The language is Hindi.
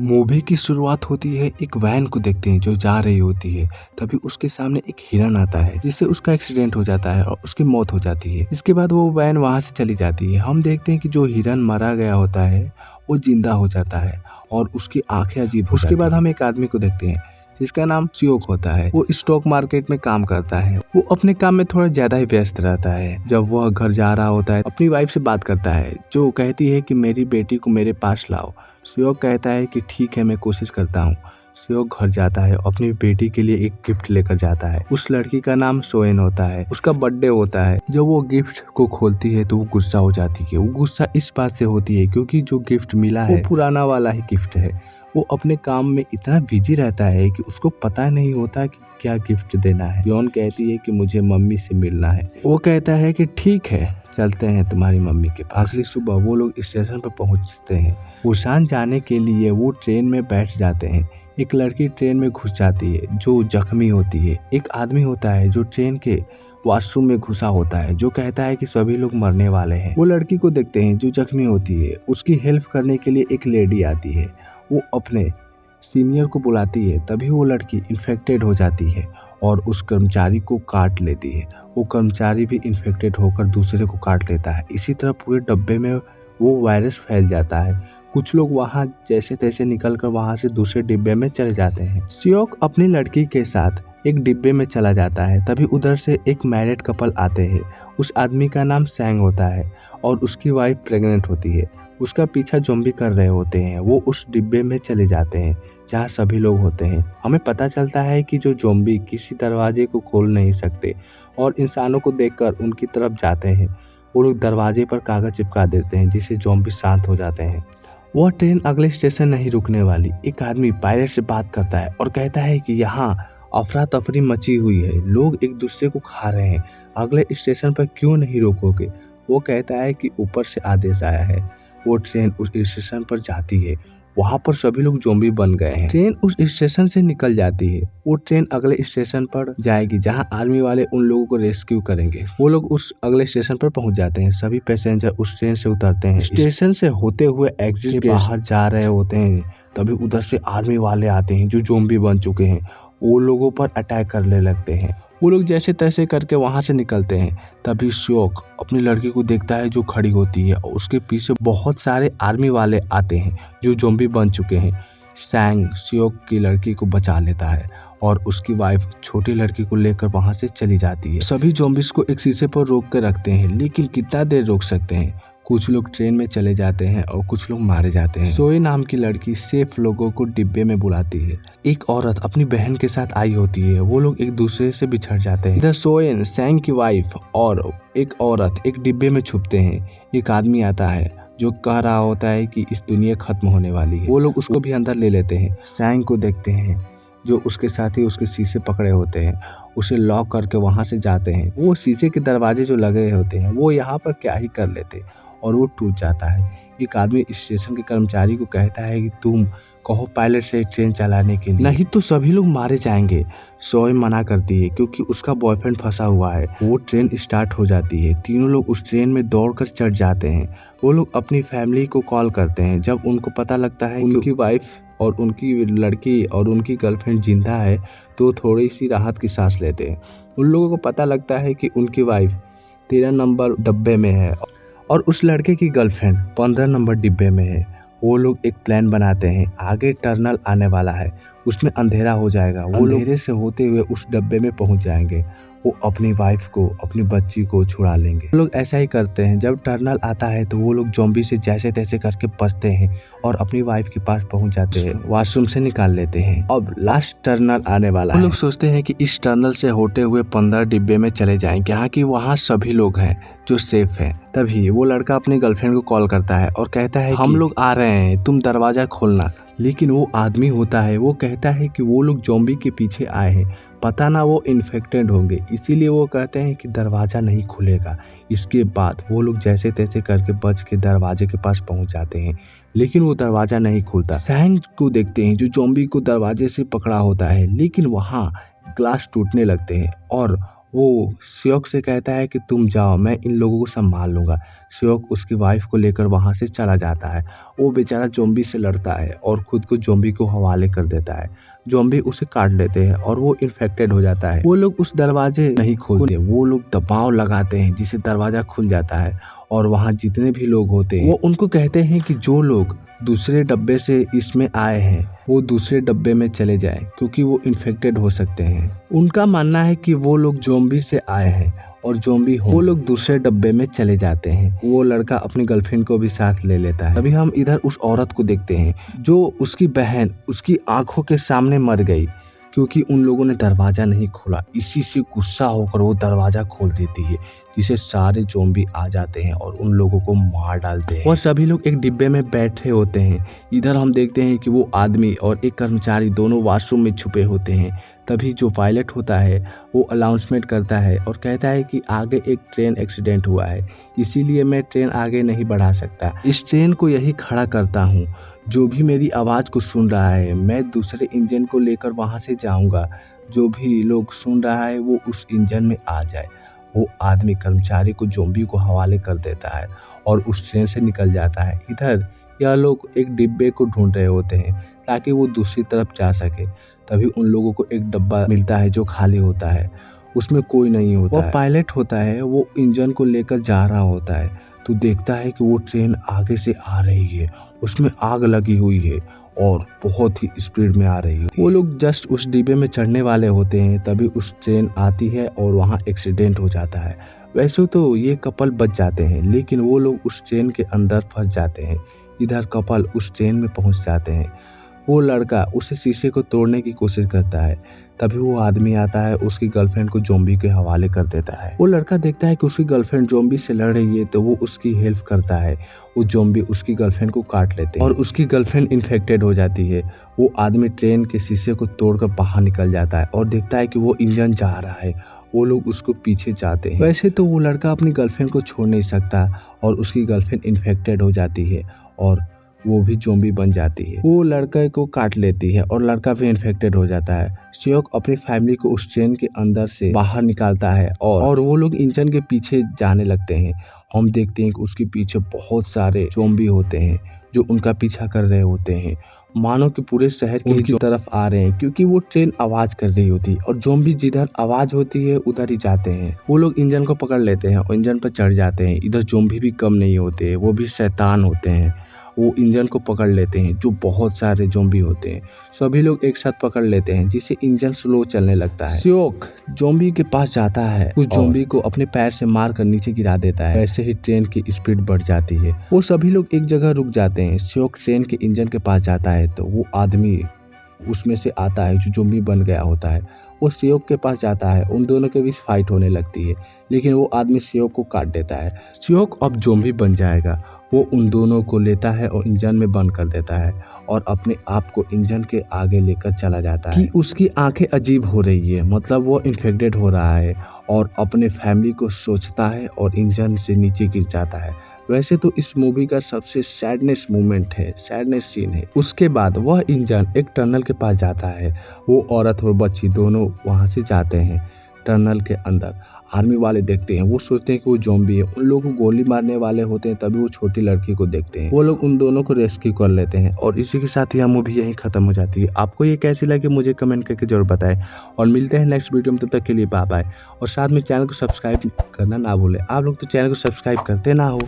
मूवी की शुरुआत होती है एक वैन को देखते हैं जो जा रही होती है। तभी उसके सामने एक हिरन आता है जिससे उसका एक्सीडेंट हो जाता है और उसकी मौत हो जाती है। इसके बाद वो वैन वहां से चली जाती है। हम देखते हैं कि जो हिरन मारा गया होता है वो जिंदा हो जाता है और उसकी आंखें अजीब हो जाती है। उसके बाद हम एक आदमी को देखते हैं जिसका नाम सियोक होता है। वो स्टॉक मार्केट में काम करता है। वो अपने काम में थोड़ा ज्यादा ही व्यस्त रहता है। जब वह घर जा रहा होता है अपनी वाइफ से बात करता है जो कहती है कि मेरी बेटी को मेरे पास लाओ। सियोक कहता है कि ठीक है, मैं कोशिश करता हूँ। सियोक घर जाता है, अपनी बेटी के लिए एक गिफ्ट लेकर जाता है। उस लड़की का नाम सोएन होता है। उसका बर्थडे होता है। जब वो गिफ्ट को खोलती है तो वो गुस्सा हो जाती है। वो गुस्सा इस बात से होती है क्योंकि जो गिफ्ट मिला है वो पुराना वाला ही गिफ्ट है। वो अपने काम में इतना बिजी रहता है कि उसको पता नहीं होता कि क्या गिफ्ट देना है। योन कहती है कि मुझे मम्मी से मिलना है। वो कहता है कि ठीक है, चलते हैं तुम्हारी मम्मी के पास। अगली सुबह वो लोग स्टेशन पर पहुंचते हैं। बुसान जाने के लिए वो ट्रेन में बैठ जाते हैं। एक लड़की ट्रेन में घुस जाती है जो जख्मी होती है। एक आदमी होता है जो ट्रेन के वॉशरूम में घुसा होता है जो कहता है कि सभी लोग मरने वाले हैं। वो लड़की को देखते हैं जो जख्मी होती है। उसकी हेल्प करने के लिए एक लेडी आती है। वो अपने सीनियर को बुलाती है। तभी वो लड़की इन्फेक्टेड हो जाती है और उस कर्मचारी को काट लेती है। वो कर्मचारी भी इन्फेक्टेड होकर दूसरे को काट लेता है। इसी तरह पूरे डब्बे में वो वायरस फैल जाता है। कुछ लोग वहाँ जैसे तैसे निकलकर वहाँ से दूसरे डिब्बे में चले जाते हैं। सियोक अपनी लड़की के साथ एक डिब्बे में चला जाता है। तभी उधर से एक मैरिड कपल आते हैं। उस आदमी का नाम सैंग होता है और उसकी वाइफ प्रेग्नेंट होती है। उसका पीछा ज़ॉम्बी कर रहे होते हैं। वो उस डिब्बे में चले जाते हैं जहाँ सभी लोग होते हैं। हमें पता चलता है कि जो ज़ॉम्बी किसी दरवाजे को खोल नहीं सकते और इंसानों को देखकर उनकी तरफ जाते हैं। वो लोग दरवाजे पर कागज चिपका देते हैं जिससे ज़ॉम्बी शांत हो जाते हैं। वह ट्रेन अगले स्टेशन नहीं रुकने वाली। एक आदमी पायलट से बात करता है और कहता है कि यहाँ अफरा तफरी मची हुई है, लोग एक दूसरे को खा रहे हैं, अगले स्टेशन पर क्यों नहीं रोकोगे। वो कहता है कि ऊपर से आदेश आया है। वो ट्रेन उस स्टेशन पर जाती है। वहाँ पर सभी लोग ज़ॉम्बी बन गए हैं। ट्रेन उस स्टेशन से निकल जाती है। वो ट्रेन अगले स्टेशन पर जाएगी जहाँ आर्मी वाले उन लोगों को रेस्क्यू करेंगे। वो लोग उस अगले स्टेशन पर पहुँच जाते हैं। सभी पैसेंजर उस ट्रेन से उतरते हैं। स्टेशन से होते हुए एग्जिट के बाहर जा रहे होते हैं। तभी उधर से आर्मी वाले आते हैं जो ज़ॉम्बी बन चुके हैं। वो लोगों पर अटैक करने लगते हैं। वो लोग जैसे तैसे करके वहाँ से निकलते हैं। तभी सियोक अपनी लड़की को देखता है जो खड़ी होती है और उसके पीछे बहुत सारे आर्मी वाले आते हैं जो ज़ॉम्बी बन चुके हैं। सैंग सियोक की लड़की को बचा लेता है और उसकी वाइफ छोटी लड़की को लेकर वहाँ से चली जाती है। सभी ज़ॉम्बीज़ को एक शीशे पर रोक कर रखते हैं, लेकिन कितना देर रोक सकते हैं। कुछ लोग ट्रेन में चले जाते हैं और कुछ लोग मारे जाते हैं। सोए नाम की लड़की सेफ लोगों को डिब्बे में बुलाती है। एक औरत अपनी बहन के साथ आई होती है। वो लोग एक दूसरे से बिछड़ जाते हैं। इधर सोएन, सैंग की वाइफ और एक औरत एक डिब्बे में छुपते हैं। एक आदमी आता है जो कह रहा होता है कि इस दुनिया खत्म होने वाली है। वो लोग उसको भी अंदर ले लेते हैं। सैंग को देखते हैं जो उसके साथ ही उसके शीशे पकड़े होते हैं। उसे लॉक करके वहाँ से जाते हैं। वो शीशे के दरवाजे जो लगे होते हैं वो यहाँ पर क्या ही कर लेते और वो टूट जाता है। एक आदमी स्टेशन के कर्मचारी को कहता है कि तुम कहो पायलट से ट्रेन चलाने के लिए, नहीं तो सभी लोग मारे जाएंगे। सोए मना करती है क्योंकि उसका बॉयफ्रेंड फंसा हुआ है। वो ट्रेन स्टार्ट हो जाती है। तीनों लोग उस ट्रेन में दौड़कर चढ़ जाते हैं। वो लोग अपनी फैमिली को कॉल करते हैं। जब उनको पता लगता है उनकी वाइफ और उनकी लड़की और उनकी गर्लफ्रेंड जिंदा है तो थोड़ी सी राहत की सांस लेते हैं। उन लोगों को पता लगता है कि उनकी वाइफ 13 नंबर डब्बे में है और उस लड़के की गर्लफ्रेंड 15 नंबर डिब्बे में है। वो लोग एक प्लान बनाते हैं। आगे टनल आने वाला है, उसमें अंधेरा हो जाएगा। वो अंधेरे से होते हुए उस डब्बे में पहुंच जाएंगे। वो अपनी वाइफ को, अपनी बच्ची को छुड़ा लेंगे। वो लोग ऐसा ही करते हैं। जब टनल आता है तो वो लोग ज़ॉम्बी से जैसे तैसे करके बचते हैं और अपनी वाइफ के पास पहुंच जाते हैं। वॉशरूम से निकाल लेते हैं। अब लास्ट टनल आने वाला है। वो लोग सोचते हैं कि इस टनल से होते हुए 15 डिब्बे में चले जाएंगे यहाँ की वहाँ सभी लोग हैं जो सेफ हैं। तभी वो लड़का अपनी गर्लफ्रेंड को कॉल करता है और कहता है हम लोग आ रहे हैं, तुम दरवाजा खोलना। लेकिन वो आदमी होता है वो कहता है कि वो लोग ज़ॉम्बी के पीछे आए हैं, पता ना वो इन्फेक्टेड होंगे, इसीलिए वो कहते हैं कि दरवाज़ा नहीं खुलेगा। इसके बाद वो लोग जैसे तैसे करके बच के दरवाजे के पास पहुंच जाते हैं, लेकिन वो दरवाज़ा नहीं खुलता। सैंग को देखते हैं जो ज़ॉम्बी को दरवाजे से पकड़ा होता है, लेकिन वहाँ ग्लास टूटने लगते हैं और वो सियोक से कहता है कि तुम जाओ, मैं इन लोगों को संभाल लूँगा। श्योक उसकी वाइफ को लेकर वहाँ से चला जाता है। वो बेचारा ज़ॉम्बी से लड़ता है और खुद को ज़ॉम्बी को हवाले कर देता है। ज़ॉम्बी उसे काट लेते हैं और वो इन्फेक्टेड हो जाता है। वो लोग उस दरवाजे नहीं खोलते, वो लोग दबाव लगाते हैं जिससे दरवाजा खुल जाता है और वहाँ जितने भी लोग होते हैं वो उनको कहते हैं कि जो लोग दूसरे डब्बे से इसमें आए हैं वो दूसरे डब्बे में चले जाएं क्योंकि वो इन्फेक्टेड हो सकते हैं। उनका मानना है कि वो लोग ज़ॉम्बी से आए हैं और ज़ॉम्बी हो, वो लोग दूसरे डब्बे में चले जाते हैं। वो लड़का अपनी गर्लफ्रेंड को भी साथ ले लेता है। तभी हम इधर उस औरत को देखते हैं जो उसकी बहन उसकी आंखों के सामने मर गई क्योंकि उन लोगों ने दरवाजा नहीं खोला। इसी से गुस्सा होकर वो दरवाजा खोल देती है जिसे सारे ज़ॉम्बी आ जाते हैं और उन लोगों को मार डालते हैं और सभी लोग एक डिब्बे में बैठे होते हैं। इधर हम देखते हैं कि वो आदमी और एक कर्मचारी दोनों वॉशरूम में छुपे होते हैं। तभी जो पायलट होता है वो अनाउंसमेंट करता है और कहता है कि आगे एक ट्रेन एक्सीडेंट हुआ है, इसीलिए मैं ट्रेन आगे नहीं बढ़ा सकता। इस ट्रेन को यही खड़ा करता हूँ। जो भी मेरी आवाज़ को सुन रहा है मैं दूसरे इंजन को लेकर वहाँ से जाऊँगा। जो भी लोग सुन रहा है वो उस इंजन में आ जाए। वो आदमी कर्मचारी को ज़ॉम्बी को हवाले कर देता है और उस ट्रेन से निकल जाता है। इधर यह लोग एक डिब्बे को ढूंढ रहे होते हैं ताकि वो दूसरी तरफ जा सके। तभी उन लोगों को एक डब्बा मिलता है जो खाली होता है, उसमें कोई नहीं होता। वो पायलट होता है, वो इंजन को लेकर जा रहा होता है तो देखता है कि वो ट्रेन आगे से आ रही है, उसमें आग लगी हुई है और बहुत ही स्पीड में आ रही है। वो लोग जस्ट उस डिब्बे में चढ़ने वाले होते हैं तभी उस ट्रेन आती है और वहाँ एक्सीडेंट हो जाता है। वैसे तो ये कपल बच जाते हैं लेकिन वो लोग उस ट्रेन के अंदर फंस जाते हैं। इधर कपल उस ट्रेन में पहुँच जाते हैं। वो लड़का उसे शीशे को तोड़ने की कोशिश करता है। तभी वो आदमी आता है, उसकी गर्लफ्रेंड को ज़ॉम्बी के हवाले कर देता है। वो लड़का देखता है कि उसकी गर्लफ्रेंड ज़ॉम्बी से लड़ रही है तो वो उसकी हेल्प करता है। वो ज़ॉम्बी उसकी गर्लफ्रेंड को काट लेते हैं और उसकी गर्लफ्रेंड इन्फेक्टेड हो जाती है। वो आदमी ट्रेन के शीशे को तोड़कर बाहर निकल जाता है और देखता है कि वो इंजन जा रहा है। वो लोग उसको पीछे जाते हैं। वैसे तो वो लड़का अपनी गर्लफ्रेंड को छोड़ नहीं सकता और उसकी गर्लफ्रेंड इन्फेक्टेड हो जाती है और वो भी ज़ॉम्बी बन जाती है। वो लड़के को काट लेती है और लड़का भी इन्फेक्टेड हो जाता है। श्योक अपनी फैमिली को उस ट्रेन के अंदर से बाहर निकालता है और वो लोग इंजन के पीछे जाने लगते हैं। हम देखते हैं कि उसके पीछे बहुत सारे ज़ॉम्बी होते हैं जो उनका पीछा कर रहे होते हैं, मानो कि पूरे शहर की तरफ आ रहे हैं क्योंकि वो ट्रेन आवाज कर रही होती है और ज़ॉम्बी जिधर आवाज होती है उधर ही जाते हैं। वो लोग इंजन को पकड़ लेते हैं और इंजन पर चढ़ जाते हैं। इधर ज़ॉम्बी भी कम नहीं होते, वो भी शैतान होते हैं। वो इंजन को पकड़ लेते हैं जो बहुत सारे ज़ॉम्बी होते हैं। सभी लोग एक साथ पकड़ लेते हैं जिससे इंजन स्लो चलने लगता है। श्योक ज़ॉम्बी के पास जाता है, उस ज़ॉम्बी को अपने पैर से मार कर नीचे गिरा देता है। वैसे ही ट्रेन की स्पीड बढ़ जाती है। वो सभी लोग एक जगह रुक जाते हैं। श्योक ट्रेन के इंजन के पास जाता है तो वो आदमी उसमें से आता है जो ज़ॉम्बी बन गया होता है। वो श्योक के पास जाता है, उन दोनों के बीच फाइट होने लगती है लेकिन वो आदमी श्योक को काट देता है। श्योक अब ज़ॉम्बी बन जाएगा। वो उन दोनों को लेता है और इंजन में बंद कर देता है और अपने आप को इंजन के आगे लेकर चला जाता है कि उसकी आंखें अजीब हो रही है, मतलब वो इन्फेक्टेड हो रहा है और अपने फैमिली को सोचता है और इंजन से नीचे गिर जाता है। वैसे तो इस मूवी का सबसे सैडनेस मोमेंट है, सैडनेस सीन है। उसके बाद वह इंजन एक टनल के पास जाता है। वो औरत और बच्ची दोनों वहाँ से जाते हैं टनल के अंदर। आर्मी वाले देखते हैं, वो सोचते हैं कि वो ज़ॉम्बी है, उन लोगों को गोली मारने वाले होते हैं। तभी वो छोटी लड़की को देखते हैं, वो लोग उन दोनों को रेस्क्यू कर लेते हैं और इसी के साथ यह मूवी यहीं खत्म हो जाती है। आपको ये कैसी लगी मुझे कमेंट करके जरूर बताएं और मिलते हैं नेक्स्ट वीडियो में। तब तक के लिए बाय बाय और साथ में चैनल को सब्सक्राइब करना ना भूलें। आप लोग तो चैनल को सब्सक्राइब करते ना हो।